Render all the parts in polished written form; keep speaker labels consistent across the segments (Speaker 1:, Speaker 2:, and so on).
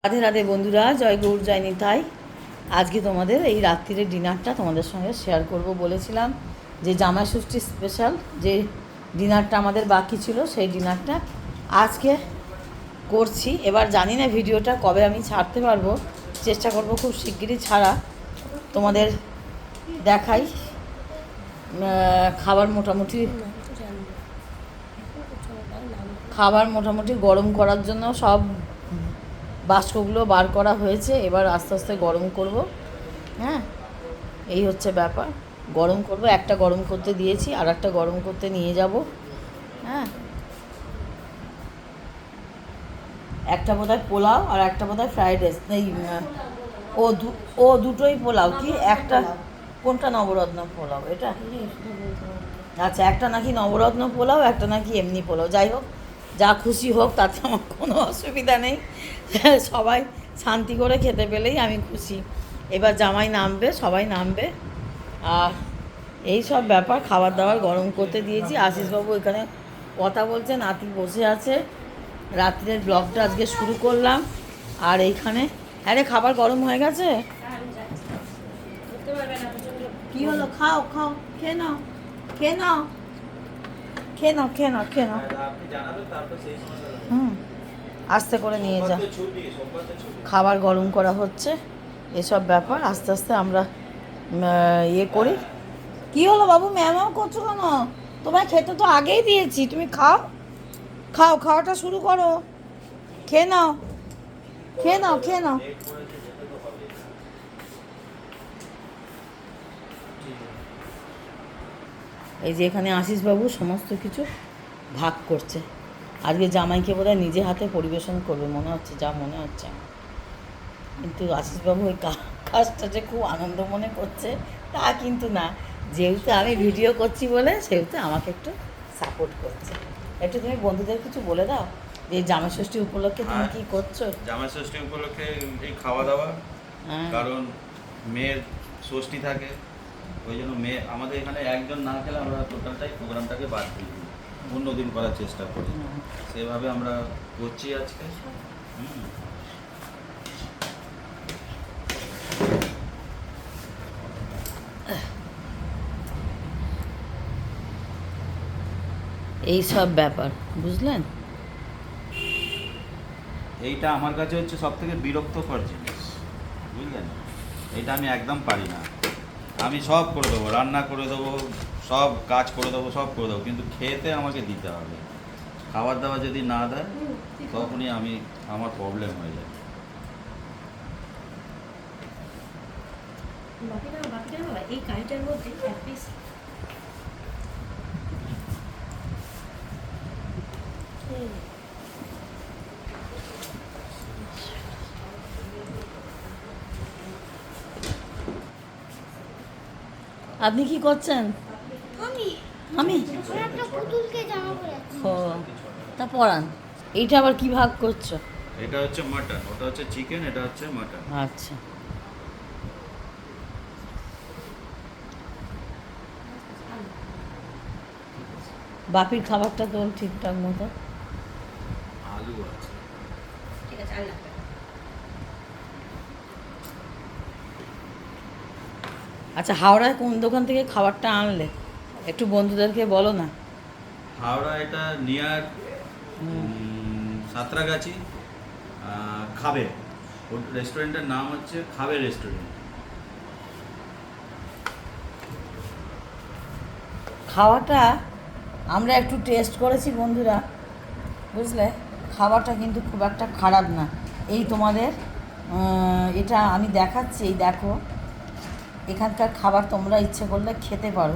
Speaker 1: রাধে রাধে বন্ধুরা, জয় গৌর জয় নিতাই। আজকে তোমাদের এই রাত্রিরের ডিনারটা তোমাদের সঙ্গে শেয়ার করব বলেছিলাম, যে জামাই ষষ্ঠী স্পেশাল যে ডিনারটা আমাদের বাকি ছিল সেই ডিনারটা আজকে করছি। এবার জানি না ভিডিওটা কবে আমি ছাড়তে পারবো, চেষ্টা করব খুব শিগগিরই ছাড়া। তোমাদের দেখাই খাবার মোটামুটি গরম করার জন্য সব বাষ্পগুলো বার করা হয়েছে। এবার আস্তে আস্তে গরম করব। হ্যাঁ, এই হচ্ছে ব্যাপার। গরম করব, একটা গরম করতে দিয়েছি, আর একটা গরম করতে নিয়ে যাব। হ্যাঁ, একটা বোধহয় পোলাও আর একটা বোধহয় ফ্রাইড রাইস। এই দুটোই পোলাও। কি একটা কোনটা নবরত্ন পোলাও? এটা আচ্ছা, একটা নাকি নবরত্ন পোলাও, একটা নাকি এমনি পোলাও। যাই হোক, যা খুশি হোক, তাতে আমার কোনো অসুবিধা নেই। সবাই শান্তি করে খেতে পেলেই আমি খুশি। এবার জামাই নামবে, সবাই নামবে, আর এই সব ব্যাপার। খাবার দাবার গরম করতে দিয়েছি। আশিসবাবু এখানে কথা বলছে, নাতি বসে আছে। রাত্রের ব্লগটা আজকে শুরু করলাম। আর এইখানে আরে খাবার গরম হয়ে গেছে। কি হলো? খাও খাও, খেয়ে নাও, খেয়ে নাও, খেয়ে নাও, খেয়ে নাও, খেয়ে নাও। আস্তে করে নিয়ে যা। খাবার গরম করা হচ্ছে, এসব ব্যাপার। আস্তে আস্তে আমরা ইয়ে করি। কি হলো বাবু, ম্যামাও করছো কেন? তোমায় খেতে তো আগেই দিয়েছি, তুমি খাও, খাও, খাওয়াটা শুরু করো। খেয়ে নাও, খেয়ে নাও, খেয়ে নাও। এই যে এখানে আশিসবাবু সমস্ত কিছু ভাগ করছে। আজকে জামাইকে বোধহয় নিজে হাতে পরিবেশন করবে মনে হচ্ছে, যা মনে হচ্ছে। কিন্তু আশিসবাবু ওই কাজটা যে খুব আনন্দ মনে করছে তা কিন্তু না। যেহেতু আমি ভিডিও করছি বলে সেহেতু আমাকে একটু সাপোর্ট করছে। একটু তুমি বন্ধুদের কিছু বলে দাও যে জামাই ষষ্ঠী উপলক্ষে তুমি কি করছো।
Speaker 2: জামাই ষষ্ঠী উপলক্ষে এই খাওয়া দাওয়া, কারণ মেয়ের ষষ্ঠী থাকে, ওই জন্য মেয়ে আমাদের এখানে একজন না খেলে আমরা টোটালটাই প্রোগ্রামটাকে বাদ দিই, অন্য দিন করার চেষ্টা করি। সেভাবে আমরা করছি আজকে।
Speaker 1: এই সব ব্যাপার বুঝলেন।
Speaker 2: এইটা আমার কাছে হচ্ছে সব থেকে বিরক্তকর জিনিস, বুঝলেন। এইটা আমি একদম পারি না। আমি সব করে দেবো, রান্না করে দেবো, সব কাজ করে দেবো, সব করে দেবো, কিন্তু খেতে আমাকে দিতে হবে। খাবার দাবার যদি না দেয় তখনই আমার প্রবলেম হয়ে যায়।
Speaker 3: এই কারিটার মধ্যে এক পিস
Speaker 1: আপনি কি করছেন? আমি
Speaker 4: একটা পুতুলকে জামা পরাচ্ছি।
Speaker 1: ও, তা পড়ান। এইটা আবার কি ভাগ করছো?
Speaker 2: এটা হচ্ছে মাটন, ওটা হচ্ছে চিকেন, এটা হচ্ছে মাটন।
Speaker 1: আচ্ছা, বাপির খাবারটা তো ঠিকঠাক মতো।
Speaker 2: আলু আছে।
Speaker 3: ঠিক আছে, আর লাগবে না।
Speaker 1: আচ্ছা, হাওড়ায় কোন দোকান থেকে খাবারটা আনলে একটু বন্ধুদেরকে বলো না।
Speaker 2: হাওড়া এটা নিয়ার সাঁতরাগাছি খাবে। ওর রেস্টুরেন্টের নাম হচ্ছে খাবে রেস্টুরেন্ট।
Speaker 1: খাওয়াটা আমরা একটু টেস্ট করেছি বন্ধুরা, বুঝলে। খাবারটা কিন্তু খুব একটা খারাপ না। এই তোমাদের এটা আমি দেখাচ্ছি, এই দেখো। এখানকার খাবার তোমরা ইচ্ছে করলে খেতে পারো।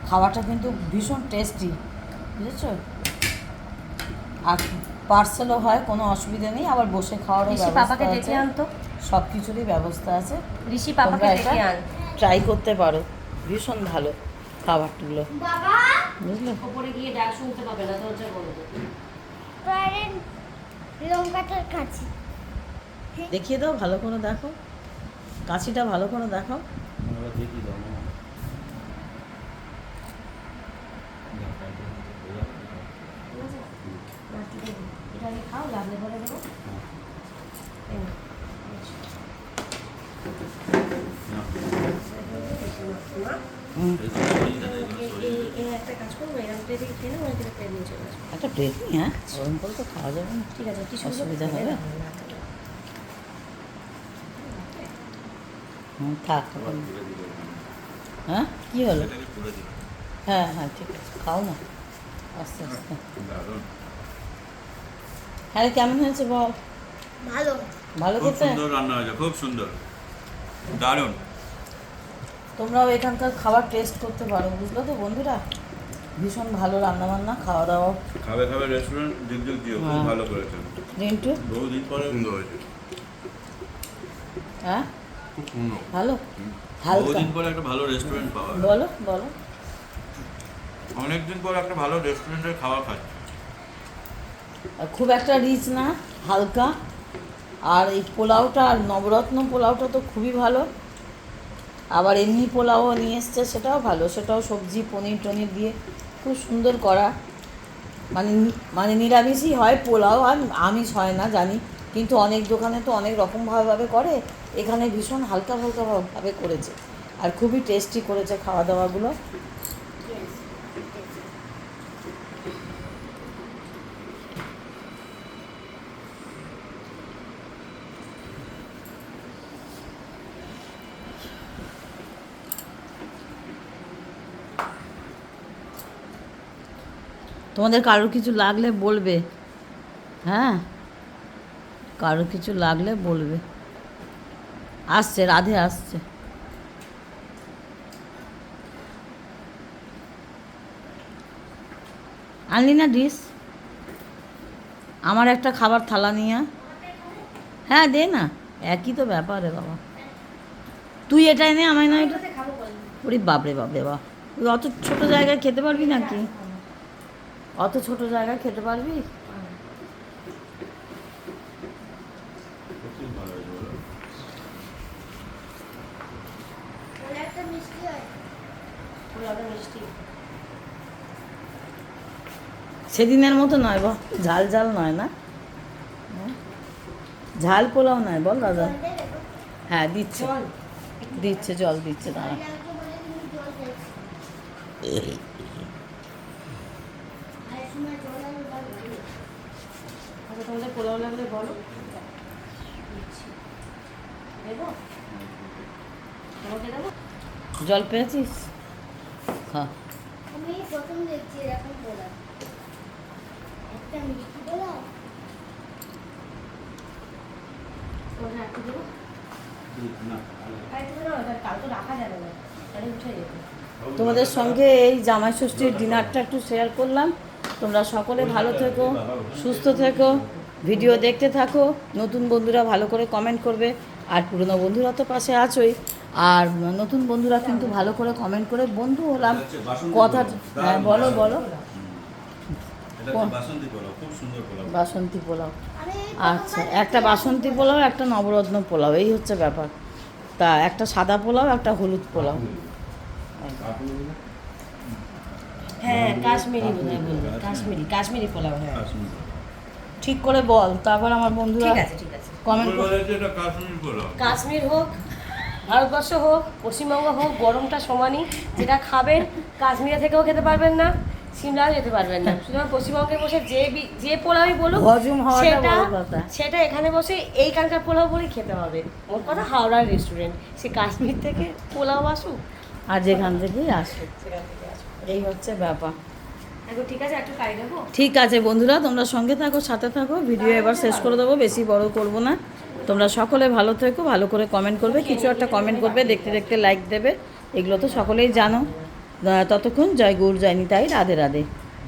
Speaker 1: খাবারটা কিন্তু ভীষণ টেস্টি, বুঝেছো। আর পার্সেলও হয়, কোনো অসুবিধা নেই। আবার বসে খাওয়ারও
Speaker 3: ঋষি
Speaker 1: ব্যবস্থা
Speaker 3: পাপাকে ডেকে
Speaker 1: আছে,
Speaker 3: আনতো।
Speaker 1: সব কিছুরই ব্যবস্থা আছে।
Speaker 3: ঋষি পাপাকে
Speaker 1: তোমরা
Speaker 3: ডেকে আন।
Speaker 1: ট্রাই করতে পারো, ভীষণ ভালো খাবারগুলো,
Speaker 4: বাবা
Speaker 1: বুঝলে।
Speaker 3: ওপরে গিয়ে ডাক শুনতে পাবে না, দরজা বন্ধ।
Speaker 4: ট্রাইডেন্ট লঙ্কাটার কাছে
Speaker 1: দেখিয়ে দাও, ভালো করে দেখো, কাশিটা ভালো করে দেখাও।
Speaker 2: আমরা দেখি দাও না।
Speaker 3: এটা আগে খাও, লাগলে পরে দেবো।
Speaker 1: হুম,
Speaker 3: এই একটা কাজ করবো, এরকম প্লেটে খেয়ে নেবো, এখানে প্লেট নিয়ে চলে আসবো।
Speaker 1: একটা প্লেট নিই, হ্যাঁ ওরকম করে তো খাওয়া যাবে না।
Speaker 3: ঠিক আছে, টিস্যু
Speaker 1: অসুবিধা হবে? হুম, থাক এখন। হ্যাঁ কী হলো? হ্যাঁ হ্যাঁ ঠিক আছে, খাও না আস্তে আস্তে। হ্যাঁ রে, কেমন হয়েছে বল?
Speaker 4: ভালো।
Speaker 1: ভালো
Speaker 2: খুব
Speaker 1: খেতে?
Speaker 2: সুন্দর রান্না হয়েছে, খুব সুন্দর, দারুণ।
Speaker 1: তোমরাও এখানকার খাবার টেস্ট করতে পারো, বুঝলো তো বন্ধুরা? ভীষণ ভালো রান্নাবান্না, খাওয়া দাওয়া।
Speaker 2: খাবে খাবে রেস্টুরেন্ট ঝুকঝুক দিও, খুব
Speaker 1: হ্যাঁ।
Speaker 2: ভালো করেছে।
Speaker 1: রিন্টু,
Speaker 2: বহুদিন পরে সুন্দর হয়েছে,
Speaker 1: হ্যাঁ
Speaker 2: খুব সুন্দর।
Speaker 1: ভালো, হালকা।
Speaker 2: বহুদিন পরে একটা ভালো রেস্টুরেন্ট পাওয়া,
Speaker 1: বলো বলো।
Speaker 2: অনেকদিন পর একটা ভালো রেস্টুরেন্টের খাবার খাচ্ছি।
Speaker 1: আর খুব একটা রিচ না, হালকা। আর এই পোলাওটা, আর নবরত্ন পোলাওটা তো খুবই ভালো। আবার এমনি পোলাও নিয়ে এসছে, সেটাও ভালো, সেটাও সবজি পনির টনির দিয়ে খুব সুন্দর করা। মানে নিরামিষই হয় পোলাও, আর আমিষ হয় না জানি, কিন্তু অনেক দোকানে তো অনেক রকমভাবে করে। এখানে ভীষণ হালকা হালকাভাবে করেছে, আর খুবই টেস্টি করেছে খাওয়া দাওয়াগুলো। তোমাদের কারোর কিছু লাগলে বলবে, হ্যাঁ কারোর কিছু লাগলে বলবে। আসছে, রাধে আসছে। আনলি না ডিশ? আমার একটা খাবার থালা নিয়ে আয়। হ্যাঁ দে না, একই তো ব্যাপার রে বাবা। তুই এটা এনে আমায় না এটা।
Speaker 3: ওটাতে খাবো বল।
Speaker 1: ওরে বাপরে বাপরে বাবা, তুই অত ছোট জায়গায় খেতে পারবি নাকি? অত ছোট জায়গায় খেতে পারবি?
Speaker 2: খুব ভালো হয়েছে বলো।
Speaker 4: ওরা একটা মিষ্টি হয়।
Speaker 3: পোলাওটা মিষ্টি।
Speaker 1: সেদিনের মতো নয় বল, ঝাল ঝাল নয় না? হ্যাঁ? ঝাল পোলাও নয় বল দাদা।
Speaker 4: জল দেবে তো?
Speaker 1: হ্যাঁ দিচ্ছে,
Speaker 3: চল।
Speaker 1: দিচ্ছে জল দিচ্ছে, দাঁড়া।
Speaker 4: জল লাগবে বলে তুমি জল চাইছো। আর সময় জল আমি বলবো।
Speaker 3: আচ্ছা, তোমাদের পোলাও লাগলে বলো। দিচ্ছি। দেবো? তোমাকে দেবো?
Speaker 1: জল পেয়েছিস? খা।
Speaker 4: আমি প্রথম দেখছি এরকম পোলাও। একটা মিষ্টি পোলাও।
Speaker 3: তোমাকে একটু দেবো?
Speaker 2: না,
Speaker 3: আর একটু দেবো? তাহলে কাল তো রাখা যাবে না, তাহলে উঠে যেত।
Speaker 1: তোমাদের সঙ্গে এই জামাই ষষ্ঠীর ডিনারটা একটু শেয়ার করলাম। তোমরা সকলে ভালো থেকো, সুস্থ থেকো, ভিডিও দেখতে থাকো। নতুন বন্ধুরা ভালো করে কমেন্ট করবে, আর পুরনো বন্ধুরা তো পাশে আছোই। আর নতুন বন্ধুরা কিন্তু ভালো করে কমেন্ট করে বন্ধু হলাম। কথা, হ্যাঁ বলো বলো।
Speaker 2: এটা হচ্ছে বাসন্তী পোলাও, খুব সুন্দর পোলাও।
Speaker 1: বাসন্তী পোলাও,
Speaker 4: আমি
Speaker 1: আচ্ছা একটা বাসন্তী পোলাও, একটা নবরত্ন পোলাও, এই হচ্ছে ব্যাপার। তা একটা সাদা পোলাও, একটা হলুদ পোলাও।
Speaker 3: হ্যাঁ, কাশ্মীরি বোধহয় বলবে। কাশ্মীরি পোলাও, হ্যাঁ।
Speaker 1: ঠিক করে বল, তারপর আমার বন্ধুরা
Speaker 3: ঠিক আছে, ঠিক আছে।
Speaker 1: কমেন্ট
Speaker 2: বলে যে এটা কাশ্মীর পোলাও।
Speaker 3: কাশ্মীর হোক, ভারতবর্ষ হোক, পশ্চিমবঙ্গ হোক, গরমটা সমানই। যেটা খাবেন কাশ্মীরে থেকেও খেতে পারবেন না, সিমলাও যেতে পারবেন না। সুতরাং পশ্চিমবঙ্গে বসে যে পোলাওই বলুক,
Speaker 1: হজম হওয়াটা
Speaker 3: সেটা
Speaker 1: বড় কথা।
Speaker 3: সেটা এখানে বসে এইখানকার পোলাও বলেই খেতে হবে। মোট কথা হাওড়ার রেস্টুরেন্ট, সে কাশ্মীর থেকে পোলাও আসুক,
Speaker 1: আর যেখান থেকেই আসে,
Speaker 3: সেখান থেকে আসুক।
Speaker 1: এই হচ্ছে ব্যাপার।
Speaker 3: এখন ঠিক আছে, একটু খাই দেবো।
Speaker 1: ঠিক আছে বন্ধুরা, তোমরা সঙ্গে থাকো, সাথে থাকো। ভিডিও এবার শেষ করে দেবো, বেশি বড় করব না। তোমরা সকলে ভালো থেকো, ভালো করে কমেন্ট করবে, কিছু একটা কমেন্ট করবে, দেখতে দেখতে লাইক দেবে, এগুলো তো সকলেই জানো। ততক্ষণ জয় গৌর, জয় নিতাই, রাধে রাধে।